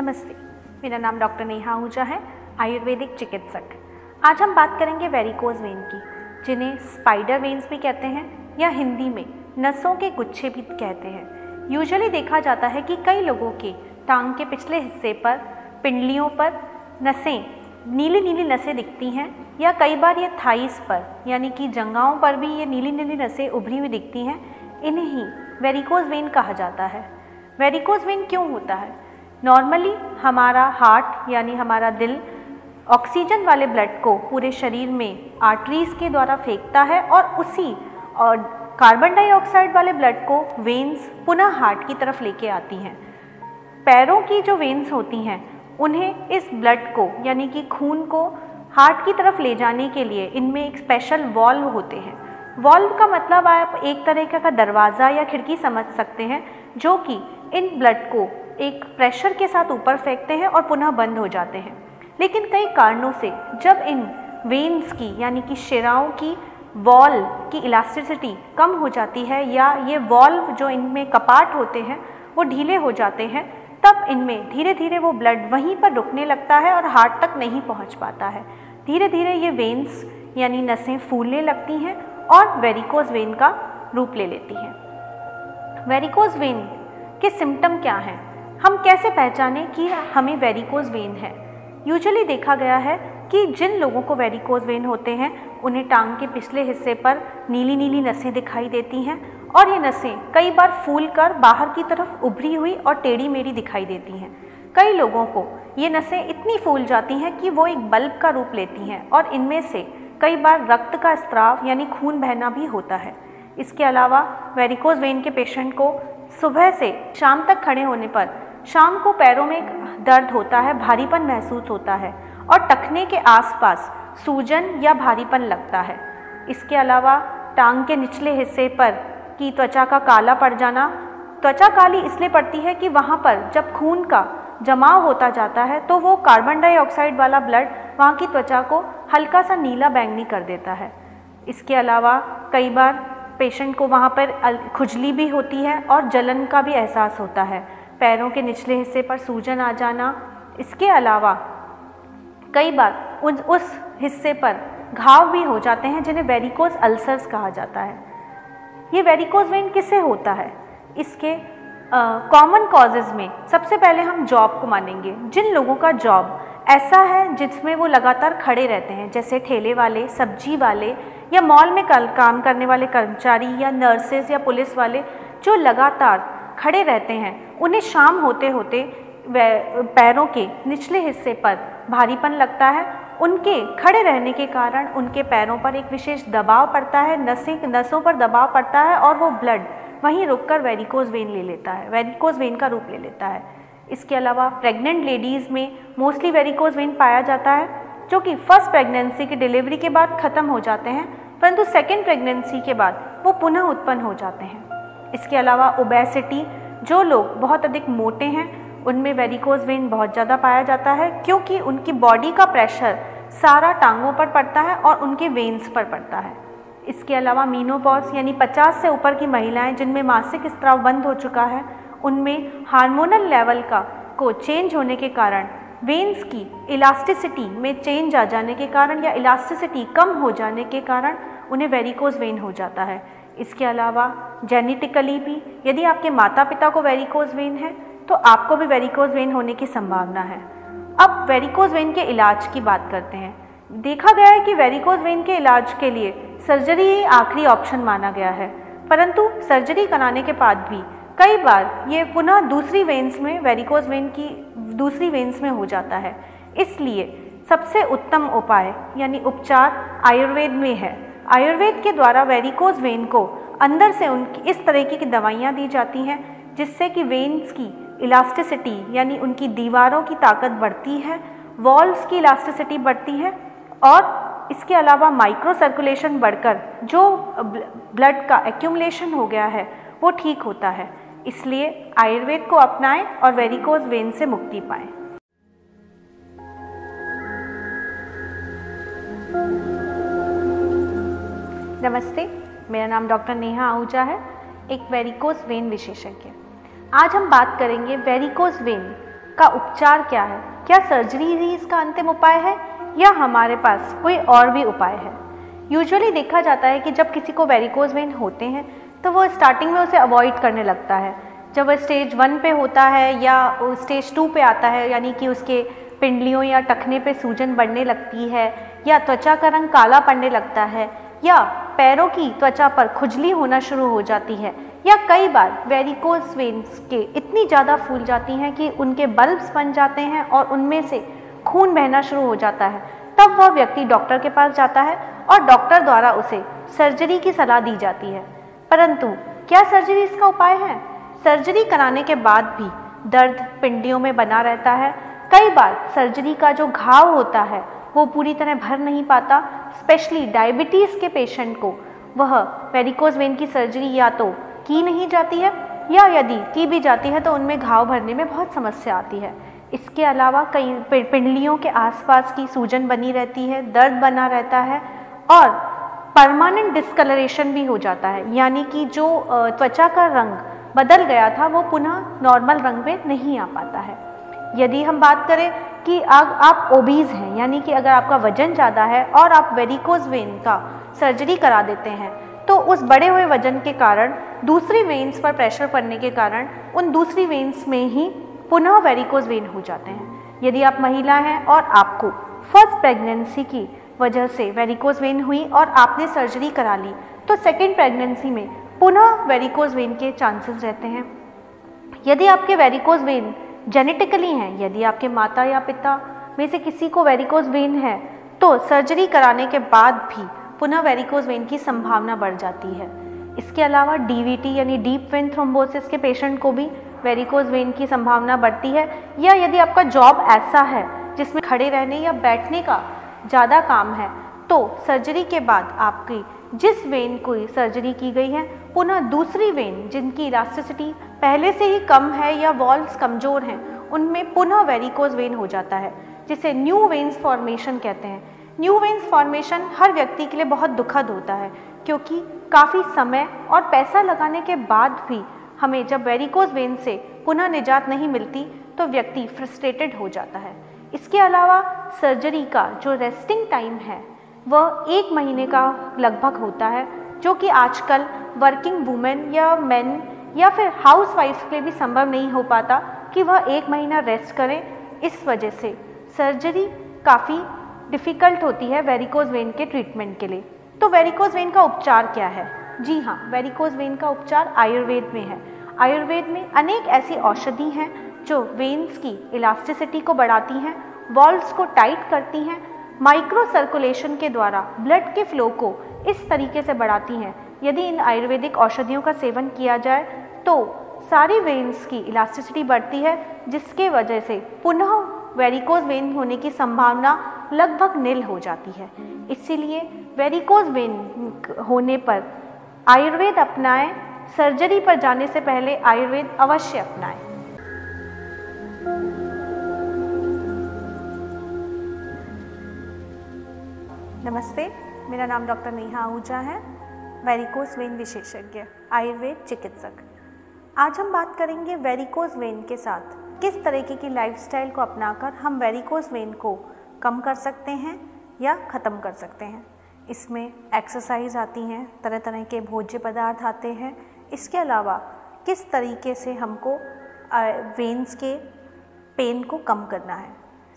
नमस्ते, मेरा नाम डॉक्टर नेहा आहूजा है, आयुर्वेदिक चिकित्सक। आज हम बात करेंगे वेरिकोज वेन की, जिन्हें स्पाइडर वेन्स भी कहते हैं या हिंदी में नसों के गुच्छे भी कहते हैं। यूजुअली देखा जाता है कि कई लोगों के टांग के पिछले हिस्से पर, पिंडलियों पर नसें, नीली नीली नसें दिखती हैं, या कई बार ये थाइस पर यानी कि जंघाओं पर भी ये नीली नीली नसें उभरी हुई दिखती हैं। इन्हें ही वेरिकोज वेन कहा जाता है। वेरिकोज वेन क्यों होता है? नॉर्मली हमारा हार्ट यानी हमारा दिल ऑक्सीजन वाले ब्लड को पूरे शरीर में आर्टरीज के द्वारा फेंकता है और उसी और कार्बन डाइऑक्साइड वाले ब्लड को वेन्स पुनः हार्ट की तरफ लेके आती हैं। पैरों की जो वेन्स होती हैं उन्हें इस ब्लड को यानी कि खून को हार्ट की तरफ ले जाने के लिए इनमें एक स्पेशल वॉल्व होते हैं। वॉल्व का मतलब आप एक तरीके का दरवाज़ा या खिड़की समझ सकते हैं, जो कि इन ब्लड को एक प्रेशर के साथ ऊपर फेंकते हैं और पुनः बंद हो जाते हैं। लेकिन कई कारणों से जब इन वेन्स की यानी कि शिराओं की वॉल की इलास्टिसिटी कम हो जाती है या ये वॉल्व जो इनमें कपाट होते हैं वो ढीले हो जाते हैं, तब इनमें धीरे धीरे वो ब्लड वहीं पर रुकने लगता है और हार्ट तक नहीं पहुंच पाता है। धीरे धीरे ये वेन्स यानी नसें फूलने लगती हैं और वेरिकोज वेन का रूप ले लेती हैं। वेरिकोज वेन के सिम्टम क्या हैं? हम कैसे पहचानें कि हमें वेरिकोज वेन है? यूजुअली देखा गया है कि जिन लोगों को वेरिकोज वेन होते हैं उन्हें टांग के पिछले हिस्से पर नीली नीली नसें दिखाई देती हैं और ये नसें कई बार फूलकर बाहर की तरफ उभरी हुई और टेढ़ी मेढ़ी दिखाई देती हैं। कई लोगों को ये नसें इतनी फूल जाती हैं कि वो एक बल्ब का रूप लेती हैं और इनमें से कई बार रक्त का स्त्राव यानी खून बहना भी होता है। इसके अलावा वेरिकोज वेन के पेशेंट को सुबह से शाम तक खड़े होने पर शाम को पैरों में दर्द होता है, भारीपन महसूस होता है और टखने के आसपास सूजन या भारीपन लगता है। इसके अलावा टांग के निचले हिस्से पर की त्वचा का काला पड़ जाना। त्वचा काली इसलिए पड़ती है कि वहाँ पर जब खून का जमाव होता जाता है तो वो कार्बन डाइऑक्साइड वाला ब्लड वहाँ की त्वचा को हल्का सा नीला बैंगनी कर देता है। इसके अलावा कई बार पेशेंट को वहाँ पर खुजली भी होती है और जलन का भी एहसास होता है। पैरों के निचले हिस्से पर सूजन आ जाना। इसके अलावा कई बार उस हिस्से पर घाव भी हो जाते हैं जिन्हें वेरिकोज अल्सर्स कहा जाता है। ये वेरिकोज वेन किससे होता है? इसके कॉमन कॉजेज़ में सबसे पहले हम जॉब को मानेंगे। जिन लोगों का जॉब ऐसा है जिसमें वो लगातार खड़े रहते हैं, जैसे ठेले वाले, सब्जी वाले या मॉल में काम करने वाले कर्मचारी या नर्सेज या पुलिस वाले जो लगातार खड़े रहते हैं, उन्हें शाम होते होते पैरों के निचले हिस्से पर भारीपन लगता है। उनके खड़े रहने के कारण उनके पैरों पर एक विशेष दबाव पड़ता है, नसों पर दबाव पड़ता है और वो ब्लड वहीं रुककर वेरिकोज वेन ले लेता है, वेरिकोज वेन का रूप ले लेता है। इसके अलावा प्रेग्नेंट लेडीज़ में मोस्टली वेरिकोज वेन पाया जाता है, जो कि फर्स्ट प्रेगनेंसी की डिलीवरी के बाद ख़त्म हो जाते हैं, परंतु सेकेंड प्रेगनेंसी के बाद वो पुनः उत्पन्न हो जाते हैं। इसके अलावा ओबेसिटी, जो लोग बहुत अधिक मोटे हैं उनमें वेरिकोज वेन बहुत ज़्यादा पाया जाता है, क्योंकि उनकी बॉडी का प्रेशर सारा टांगों पर पड़ता है और उनके वेन्स पर पड़ता है। इसके अलावा मीनोपॉज यानी 50 से ऊपर की महिलाएं जिनमें मासिक स्त्राव बंद हो चुका है, उनमें हार्मोनल लेवल को चेंज होने के कारण वेन्स की इलास्टिसिटी में चेंज आ जाने के कारण या इलास्टिसिटी कम हो जाने के कारण उन्हें वेरिकोज वेन हो जाता है। इसके अलावा जेनेटिकली भी यदि आपके माता पिता को वेरिकोज वेन है तो आपको भी वेरिकोज वेन होने की संभावना है। अब वेरिकोज वेन के इलाज की बात करते हैं। देखा गया है कि वेरिकोज वेन के इलाज के लिए सर्जरी ही आखिरी ऑप्शन माना गया है, परंतु सर्जरी कराने के बाद भी कई बार ये पुनः दूसरी वेन्स में वेरिकोज वेन की दूसरी वेन्स में हो जाता है। इसलिए सबसे उत्तम उपाय यानी उपचार आयुर्वेद में है। आयुर्वेद के द्वारा वेरिकोज वेन को अंदर से उनकी इस तरीके की दवाइयाँ दी जाती हैं जिससे कि वेन्स की इलास्टिसिटी यानी उनकी दीवारों की ताकत बढ़ती है, वॉल्व्स की इलास्टिसिटी बढ़ती है और इसके अलावा माइक्रो सर्कुलेशन बढ़कर जो ब्लड का एक्यूमुलेशन हो गया है वो ठीक होता है। इसलिए आयुर्वेद को अपनाएं और वेरिकोज वेन से मुक्ति पाएं। नमस्ते, मेरा नाम डॉक्टर नेहा आहूजा है, एक वेरिकोज वेन विशेषज्ञ। आज हम बात करेंगे वेरिकोज वेन का उपचार क्या है? क्या सर्जरी ही इसका अंतिम उपाय है या हमारे पास कोई और भी उपाय है? यूजुअली देखा जाता है कि जब किसी को वेरिकोज वेन होते हैं तो वो स्टार्टिंग में उसे अवॉइड करने लगता है। जब वह स्टेज 1 पे होता है या स्टेज 2 पे आता है, यानी कि उसके पिंडलियों या टखने पे सूजन बढ़ने लगती है या त्वचा का रंग काला पड़ने लगता है या पैरों की त्वचा पर खुजली होना शुरू हो जाती है या कई बार वेरिकोज वेन्स के इतनी ज़्यादा फूल जाती हैं कि उनके बल्ब्स बन जाते हैं और उनमें से खून बहना शुरू हो जाता है, तब वह व्यक्ति डॉक्टर के पास जाता है और डॉक्टर द्वारा उसे सर्जरी की सलाह दी जाती है। परंतु क्या सर्जरी इसका उपाय है? सर्जरी कराने के बाद भी दर्द पिंडियों में बना रहता है। कई बार सर्जरी का जो घाव होता है वो पूरी तरह भर नहीं पाता। स्पेशली डायबिटीज़ के पेशेंट को वह वेरिकोज वेन की सर्जरी या तो की नहीं जाती है या यदि की भी जाती है तो उनमें घाव भरने में बहुत समस्या आती है। इसके अलावा कई पिंडलियों के आसपास की सूजन बनी रहती है, दर्द बना रहता है और परमानेंट डिस्कलरेशन भी हो जाता है, यानी कि जो त्वचा का रंग बदल गया था वो पुनः नॉर्मल रंग में नहीं आ पाता है। यदि हम बात करें कि आप ओबीज हैं, यानी कि अगर आपका वजन ज़्यादा है और आप वेरिकोज वेन का सर्जरी करा देते हैं तो उस बढ़े हुए वजन के कारण दूसरी वेन्स पर प्रेशर पड़ने के कारण उन दूसरी वेन्स में ही पुनः वेरिकोज वेन हो जाते हैं। यदि आप महिला हैं और आपको फर्स्ट प्रेगनेंसी की वजह से वेरिकोज वेन हुई और आपने सर्जरी करा ली तो सेकेंड प्रेगनेंसी में पुनः वेरिकोज वेन के चांसेस रहते हैं। यदि आपके वेरिकोज वेन जेनेटिकली हैं, यदि आपके माता या पिता में से किसी को वेरिकोज वेन है तो सर्जरी कराने के बाद भी पुनः वेरिकोज वेन की संभावना बढ़ जाती है। इसके अलावा डीवीटी यानी डीप वेन थ्रोम्बोसिस के पेशेंट को भी वेरिकोज वेन की संभावना बढ़ती है, या यदि आपका जॉब ऐसा है जिसमें खड़े रहने या बैठने का ज़्यादा काम है तो सर्जरी के बाद आपकी जिस वेन को सर्जरी की गई है पुनः दूसरी वेन जिनकी इलास्टिसिटी पहले से ही कम है या वॉल्स कमज़ोर हैं उनमें पुनः वेरिकोज वेन हो जाता है, जिसे न्यू वेन्स फॉर्मेशन कहते हैं। न्यू वेन्स फॉर्मेशन हर व्यक्ति के लिए बहुत दुखद होता है क्योंकि काफ़ी समय और पैसा लगाने के बाद भी हमें जब वेरिकोज वेन से पुनः निजात नहीं मिलती तो व्यक्ति फ्रस्ट्रेटेड हो जाता है। इसके अलावा सर्जरी का जो रेस्टिंग टाइम है वह 1 महीने का लगभग होता है, जो कि आजकल वर्किंग वुमेन या मेन या फिर हाउस वाइफ्स के लिए भी संभव नहीं हो पाता कि वह 1 महीना रेस्ट करें। इस वजह से सर्जरी काफ़ी डिफ़िकल्ट होती है वेरिकोज वेन के ट्रीटमेंट के लिए। तो वेरिकोज वेन का उपचार क्या है? जी हाँ, वेरिकोज वेन का उपचार आयुर्वेद में है। आयुर्वेद में अनेक ऐसी औषधि हैं जो वेन्स की इलास्टिसिटी को बढ़ाती हैं, वॉल्व्स को टाइट करती हैं, माइक्रो सर्कुलेशन के द्वारा ब्लड के फ्लो को इस तरीके से बढ़ाती हैं। यदि इन आयुर्वेदिक औषधियों का सेवन किया जाए तो सारी वेन्स की इलास्टिसिटी बढ़ती है, जिसके वजह से पुनः वेरिकोज वेन होने की संभावना लगभग निल हो जाती है। इसीलिए वेरिकोज वेन होने पर आयुर्वेद अपनाएं, सर्जरी पर जाने से पहले आयुर्वेद अवश्य अपनाएं। नमस्ते, मेरा नाम डॉक्टर नेहा आहूजा है, वेरिकोज वेन विशेषज्ञ, आयुर्वेद चिकित्सक। आज हम बात करेंगे वेरिकोज वेन के साथ किस तरीके की लाइफस्टाइल को अपनाकर हम वेरिकोज वेन को कम कर सकते हैं या ख़त्म कर सकते हैं। इसमें एक्सरसाइज आती हैं, तरह तरह के भोज्य पदार्थ आते हैं। इसके अलावा किस तरीके से हमको वेन्स के पेन को कम करना है।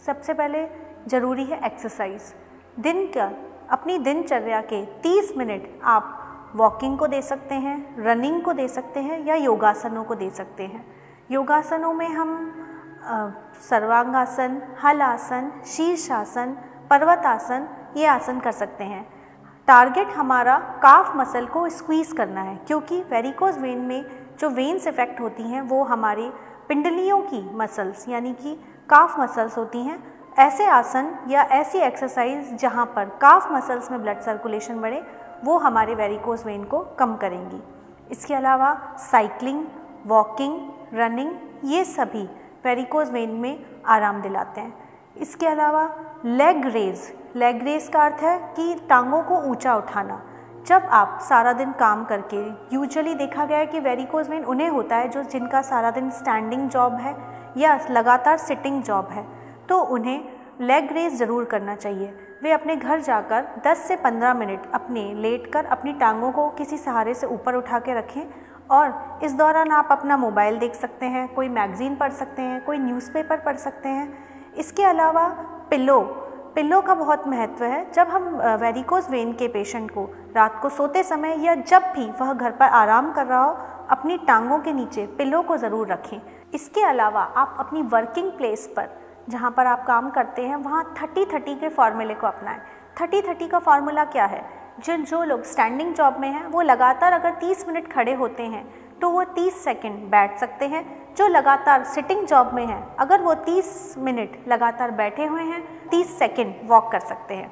सबसे पहले ज़रूरी है एक्सरसाइज। दिन का अपनी दिनचर्या के 30 मिनट आप वॉकिंग को दे सकते हैं, रनिंग को दे सकते हैं या योगासनों को दे सकते हैं। योगासनों में हम सर्वांगासन, हलासन, शीर्षासन, पर्वतासन ये आसन कर सकते हैं। टारगेट हमारा काफ मसल को स्क्वीज़ करना है, क्योंकि वेरिकोज वेन में जो वेन्स इफेक्ट होती हैं वो हमारी पिंडलियों की मसल्स यानी कि काफ मसल्स होती हैं। ऐसे आसन या ऐसी एक्सरसाइज जहाँ पर काफ मसल्स में ब्लड सर्कुलेशन बढ़े वो हमारे वेरिकोज वेन को कम करेंगी। इसके अलावा साइकिलिंग, वॉकिंग, रनिंग ये सभी वेरिकोज वेन में आराम दिलाते हैं। इसके अलावा लेग रेज का अर्थ है कि टांगों को ऊंचा उठाना। जब आप सारा दिन काम करके, यूजुअली देखा गया है कि वेरिकोज वेन उन्हें होता है जो जिनका सारा दिन स्टैंडिंग जॉब है या लगातार सिटिंग जॉब है तो उन्हें लेग रेज ज़रूर करना चाहिए। वे अपने घर जाकर 10 से 15 मिनट अपने लेटकर अपनी टांगों को किसी सहारे से ऊपर उठा के रखें और इस दौरान आप अपना मोबाइल देख सकते हैं, कोई मैगज़ीन पढ़ सकते हैं, कोई न्यूज़पेपर पढ़ सकते हैं। इसके अलावा पिल्लो का बहुत महत्व है। जब हम वेरिकोज वेन के पेशेंट को रात को सोते समय या जब भी वह घर पर आराम कर रहा हो, अपनी टांगों के नीचे पिल्लो को ज़रूर रखें। इसके अलावा आप अपनी वर्किंग प्लेस पर जहाँ पर आप काम करते हैं वहाँ 30-30 के फार्मूले को अपनाएं। 30-30 का फार्मूला क्या है? जो लोग स्टैंडिंग जॉब में हैं वो लगातार अगर 30 मिनट खड़े होते हैं तो वो 30 सेकंड बैठ सकते हैं। जो लगातार सिटिंग जॉब में हैं अगर वो 30 मिनट लगातार बैठे हुए हैं 30 सेकंड वॉक कर सकते हैं।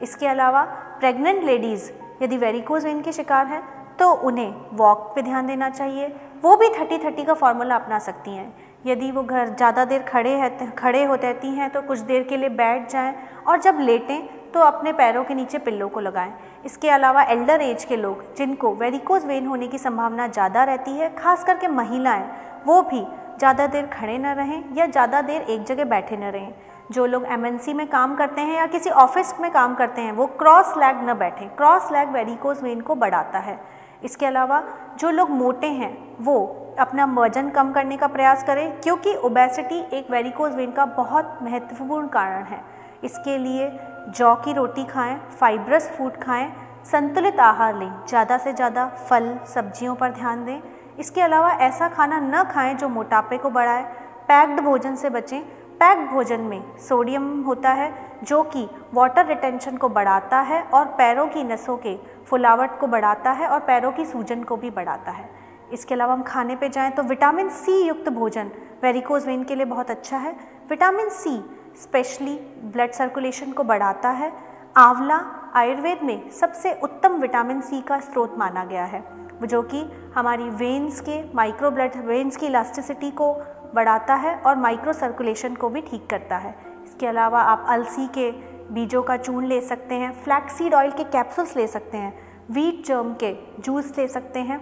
इसके अलावा प्रेग्नेंट लेडीज़ यदि वेरिकोज वेन के शिकार हैं तो उन्हें वॉक पे ध्यान देना चाहिए। वो भी 30-30 का फार्मूला अपना सकती हैं। यदि वो घर ज़्यादा देर खड़े होते रहती हैं तो कुछ देर के लिए बैठ जाएं और जब लेटें तो अपने पैरों के नीचे पिल्लों को लगाएं। इसके अलावा एल्डर एज के लोग जिनको वेरिकोज वेन होने की संभावना ज़्यादा रहती है, खास करके महिलाएं, वो भी ज़्यादा देर खड़े न रहें या ज़्यादा देर एक जगह बैठे न रहें। जो लोग MNC में काम करते हैं या किसी ऑफिस में काम करते हैं वो क्रॉस लेग न बैठें। क्रॉस लेग वेरिकोज वेन को बढ़ाता है। इसके अलावा जो लोग मोटे हैं वो अपना वजन कम करने का प्रयास करें क्योंकि ओबेसिटी एक वेरिकोज वेन का बहुत महत्वपूर्ण कारण है। इसके लिए जौ की रोटी खाएं, फाइब्रस फूड खाएं, संतुलित आहार लें, ज़्यादा से ज़्यादा फल सब्जियों पर ध्यान दें। इसके अलावा ऐसा खाना न खाएं जो मोटापे को बढ़ाए। पैक्ड भोजन से बचें। पैक्ड भोजन में सोडियम होता है जो कि वाटर रिटेंशन को बढ़ाता है और पैरों की नसों के फुलावट को बढ़ाता है और पैरों की सूजन को भी बढ़ाता है। इसके अलावा हम खाने पे जाएं तो विटामिन C युक्त भोजन वेरिकोज वेन के लिए बहुत अच्छा है। Vitamin C specially blood circulation को बढ़ाता है। आंवला आयुर्वेद में सबसे उत्तम विटामिन C का स्रोत माना गया है, जो कि हमारी वेन्स के माइक्रो ब्लड वेन्स की इलास्टिसिटी को बढ़ाता है और माइक्रो सर्कुलेशन को भी ठीक करता है। इसके अलावा आप अलसी के बीजों का चूर्ण ले सकते हैं, फ्लैक्सीड ऑयल के कैप्सूल्स ले सकते हैं, व्हीट जर्म के जूस ले सकते हैं।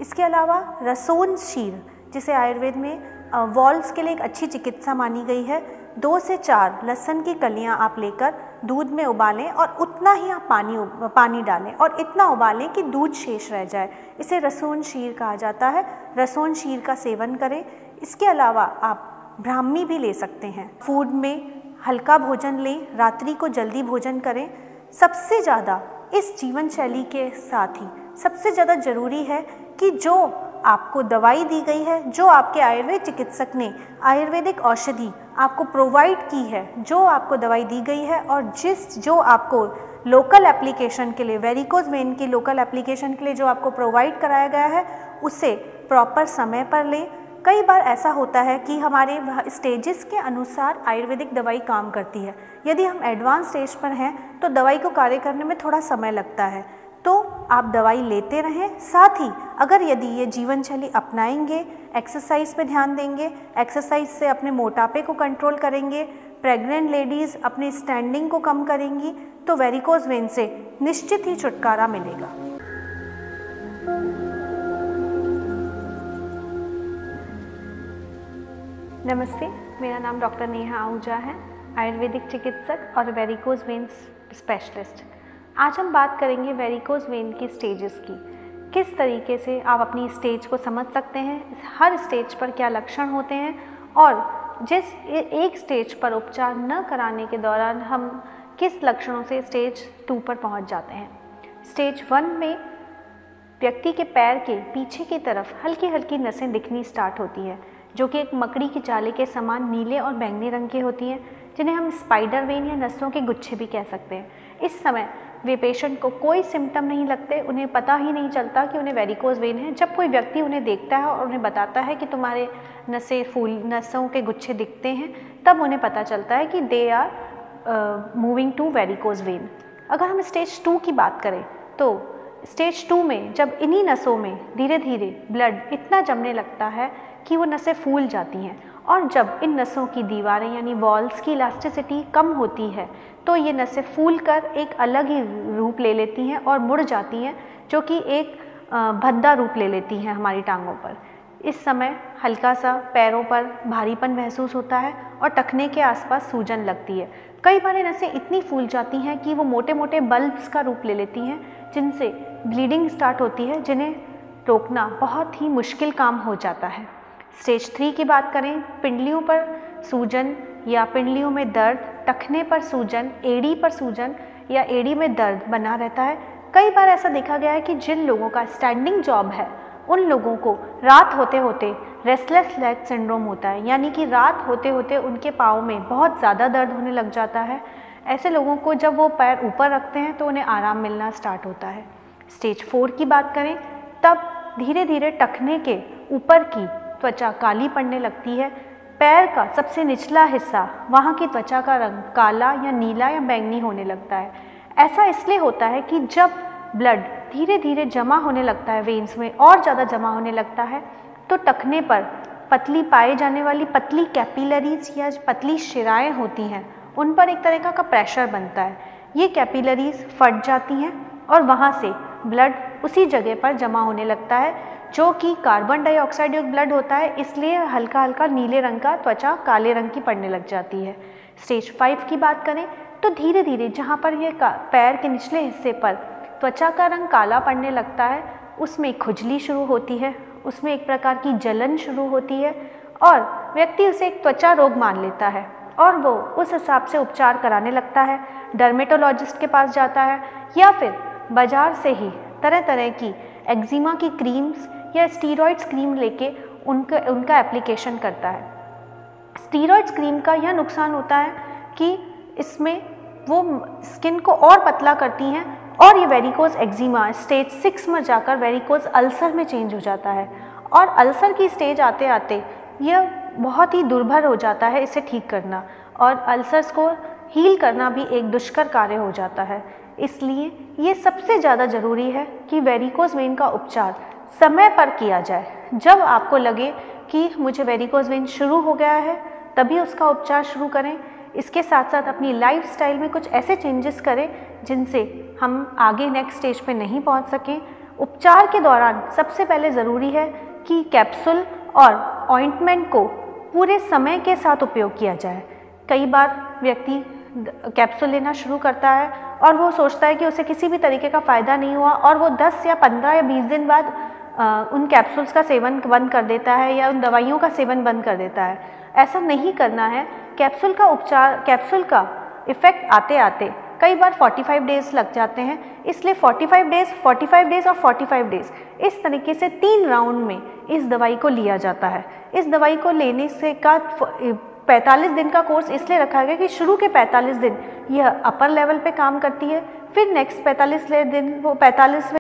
इसके अलावा रसोन शीर जिसे आयुर्वेद में वॉल्स के लिए एक अच्छी चिकित्सा मानी गई है, 2 से 4 लहसुन की कलियां आप लेकर दूध में उबालें और उतना ही आप पानी डालें और इतना उबालें कि दूध शेष रह जाए। इसे रसोन शीर कहा जाता है। रसोन शीर का सेवन करें। इसके अलावा आप ब्राह्मी भी ले सकते हैं। फूड में हल्का भोजन लें, रात्रि को जल्दी भोजन करें। सबसे ज़्यादा इस जीवन शैली के साथ ही सबसे ज़्यादा ज़रूरी है कि जो आपको दवाई दी गई है, जो आपके आयुर्वेद चिकित्सक ने आयुर्वेदिक औषधि आपको प्रोवाइड की है, जो आपको दवाई दी गई है और जो आपको लोकल एप्लीकेशन के लिए वेरिकोज वेन की लोकल एप्लीकेशन के लिए जो आपको प्रोवाइड कराया गया है उसे प्रॉपर समय पर लें। कई बार ऐसा होता है कि हमारे स्टेजेस के अनुसार आयुर्वेदिक दवाई काम करती है। यदि हम एडवांस स्टेज पर हैं तो दवाई को कार्य करने में थोड़ा समय लगता है, तो आप दवाई लेते रहें। साथ ही अगर यदि ये जीवन शैली अपनाएंगे, एक्सरसाइज पे ध्यान देंगे, एक्सरसाइज से अपने मोटापे को कंट्रोल करेंगे, प्रेग्नेंट लेडीज़ अपनी स्टैंडिंग को कम करेंगी, तो वेरिकोज वेन से निश्चित ही छुटकारा मिलेगा। नमस्ते, मेरा नाम डॉक्टर नेहा आहूजा है, आयुर्वेदिक चिकित्सक और वेरिकोज वेन स्पेशलिस्ट। आज हम बात करेंगे वेरिकोज वेन की स्टेजेस की। किस तरीके से आप अपनी स्टेज को समझ सकते हैं, हर स्टेज पर क्या लक्षण होते हैं और जिस एक स्टेज पर उपचार न कराने के दौरान हम किस लक्षणों से स्टेज 2 पर पहुंच जाते हैं। स्टेज 1 में व्यक्ति के पैर के पीछे की तरफ हल्की हल्की नसें दिखनी स्टार्ट होती हैं, जो कि एक मकड़ी की जाले के समान नीले और बैंगनी रंग की होती हैं, जिन्हें हम स्पाइडर वेन या नसों के गुच्छे भी कह सकते हैं। इस समय वे पेशेंट को कोई सिम्टम नहीं लगते, उन्हें पता ही नहीं चलता कि उन्हें वेरिकोज वेन है। जब कोई व्यक्ति उन्हें देखता है और उन्हें बताता है कि तुम्हारे नसों के गुच्छे दिखते हैं, तब उन्हें पता चलता है कि they are moving to varicose vein. अगर हम स्टेज 2 की बात करें तो स्टेज 2 में जब इन्हीं नसों में धीरे धीरे ब्लड इतना जमने लगता है कि वो नसें फूल जाती हैं और जब इन नसों की दीवारें यानी वॉल्स की इलास्टिसिटी कम होती है तो ये नसें फूल कर एक अलग ही रूप ले लेती हैं और मुड़ जाती हैं, जो कि एक भद्दा रूप ले लेती हैं हमारी टांगों पर। इस समय हल्का सा पैरों पर भारीपन महसूस होता है और टखने के आसपास सूजन लगती है। कई बार ये नसें इतनी फूल जाती हैं कि वो मोटे मोटे बल्ब्स का रूप ले लेती हैं, जिनसे ब्लीडिंग स्टार्ट होती है, जिन्हें रोकना बहुत ही मुश्किल काम हो जाता है। स्टेज 3 की बात करें, पिंडलियों पर सूजन या पिंडलियों में दर्द, टखने पर सूजन, एड़ी पर सूजन या एड़ी में दर्द बना रहता है। कई बार ऐसा देखा गया है कि जिन लोगों का स्टैंडिंग जॉब है उन लोगों को रात होते होते रेस्टलेस लेग सिंड्रोम होता है, यानी कि रात होते होते उनके पाँव में बहुत ज़्यादा दर्द होने लग जाता है। ऐसे लोगों को जब वो पैर ऊपर रखते हैं तो उन्हें आराम मिलना स्टार्ट होता है। स्टेज 4 की बात करें, तब धीरे धीरे टखने के ऊपर की त्वचा काली पड़ने लगती है। पैर का सबसे निचला हिस्सा, वहाँ की त्वचा का रंग काला या नीला या बैंगनी होने लगता है। ऐसा इसलिए होता है कि जब ब्लड धीरे धीरे जमा होने लगता है वेन्स में और ज़्यादा जमा होने लगता है, तो टखने पर पतली पाए जाने वाली पतली कैपिलरीज या पतली शिराएं होती हैं, उन पर एक तरह का प्रेशर बनता है। ये कैपिलरीज फट जाती हैं और वहाँ से ब्लड उसी जगह पर जमा होने लगता है, जो कि कार्बन डाइऑक्साइड युक्त ब्लड होता है, इसलिए हल्का हल्का नीले रंग का त्वचा काले रंग की पड़ने लग जाती है। स्टेज 5 की बात करें तो धीरे धीरे जहाँ पर ये पैर के निचले हिस्से पर त्वचा का रंग काला पड़ने लगता है, उसमें खुजली शुरू होती है, उसमें एक प्रकार की जलन शुरू होती है और व्यक्ति उसे एक त्वचा रोग मान लेता है और वो उस हिसाब से उपचार कराने लगता है। डर्मेटोलॉजिस्ट के पास जाता है या फिर बाजार से ही तरह तरह की एक्जिमा की क्रीम्स या स्टीरॉइड्स क्रीम लेके उनका एप्लीकेशन करता है। स्टीरॉइड्स क्रीम का यह नुकसान होता है कि इसमें वो स्किन को और पतला करती हैं और ये वेरिकोज एक्जिमा स्टेज 6 में जाकर वेरिकोज अल्सर में चेंज हो जाता है और अल्सर की स्टेज आते आते यह बहुत ही दुर्भर हो जाता है इसे ठीक करना, और अल्सर्स को हील करना भी एक दुष्कर कार्य हो जाता है। इसलिए ये सबसे ज़्यादा ज़रूरी है कि वेरिकोज वेन का उपचार समय पर किया जाए। जब आपको लगे कि मुझे वेरिकोज वेन शुरू हो गया है तभी उसका उपचार शुरू करें। इसके साथ साथ अपनी लाइफस्टाइल में कुछ ऐसे चेंजेस करें जिनसे हम आगे नेक्स्ट स्टेज पे नहीं पहुंच सकें। उपचार के दौरान सबसे पहले ज़रूरी है कि कैप्सूल और ऑइंटमेंट को पूरे समय के साथ उपयोग किया जाए। कई बार व्यक्ति कैप्सूल लेना शुरू करता है और वो सोचता है कि उसे किसी भी तरीके का फ़ायदा नहीं हुआ और वो 10 या 15 या 20 दिन बाद उन कैप्सूल्स का सेवन बंद कर देता है या उन दवाइयों का सेवन बंद कर देता है। ऐसा नहीं करना है। कैप्सूल का इफ़ेक्ट आते आते कई बार 45 डेज़ लग जाते हैं, इसलिए 45 डेज़ और 45 डेज़ इस तरीके से 3 राउंड में इस दवाई को लिया जाता है। इस दवाई को लेने से का 45 दिन का कोर्स इसलिए रखा गया कि शुरू के 45 दिन यह अपर लेवल पे काम करती है, फिर नेक्स्ट 45 दिन वो 45